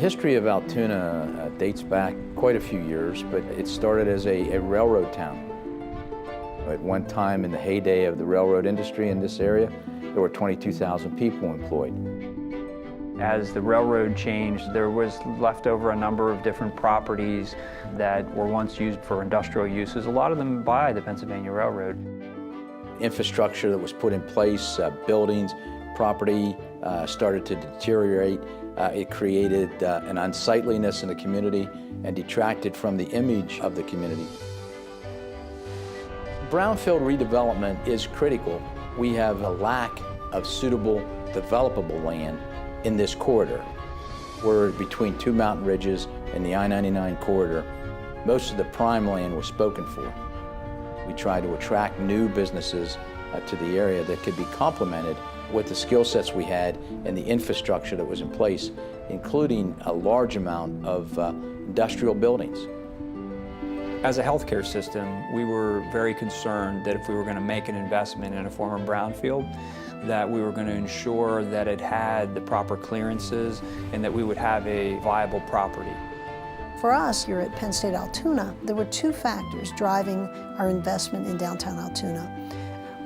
history of Altoona dates back quite a few years, but it started as a railroad town. At one time in the heyday of the railroad industry in this area, there were 22,000 people employed. As the railroad changed, there was left over a number of different properties that were once used for industrial uses, a lot of them by the Pennsylvania Railroad. Infrastructure that was put in place, buildings, property started to deteriorate. It created an unsightliness in the community and detracted from the image of the community. Brownfield redevelopment is critical. We have a lack of suitable developable land in this corridor. We're between two mountain ridges and the I-99 corridor. Most of the prime land was spoken for. We tried to attract new businesses to the area that could be complemented with the skill sets we had and the infrastructure that was in place, including a large amount of industrial buildings. As a healthcare system, we were very concerned that if we were going to make an investment in a former brownfield, that we were going to ensure that it had the proper clearances and that we would have a viable property. For us here at Penn State Altoona, there were two factors driving our investment in downtown Altoona.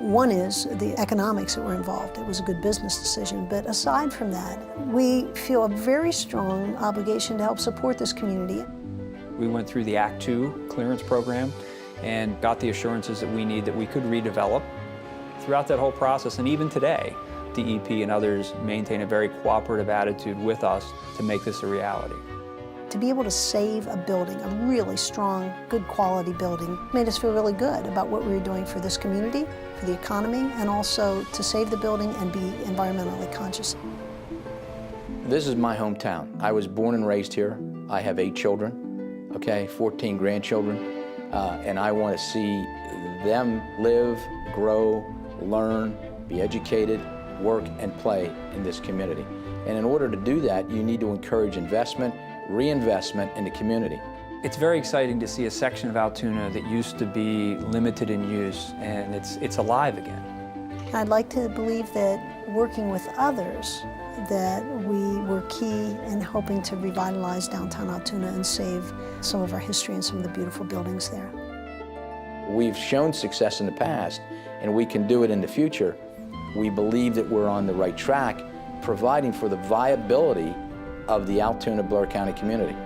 One is the economics that were involved. It was a good business decision, but aside from that, we feel a very strong obligation to help support this community. We went through the Act 2 clearance program and got the assurances that we need that we could redevelop. Throughout that whole process, and even today, DEP and others maintain a very cooperative attitude with us to make this a reality. To be able to save a building, a really strong, good quality building, made us feel really good about what we were doing for this community, for the economy, and also to save the building and be environmentally conscious. This is my hometown. I was born and raised here. I have 8 children, 14 grandchildren, and I want to see them live, grow, learn, be educated, work, and play in this community. And in order to do that, you need to encourage investment, reinvestment in the community. It's very exciting to see a section of Altoona that used to be limited in use, and it's alive again. I'd like to believe that working with others, that we were key in helping to revitalize downtown Altoona and save some of our history and some of the beautiful buildings there. We've shown success in the past, and we can do it in the future. We believe that we're on the right track, providing for the viability of the Altoona-Blair County community.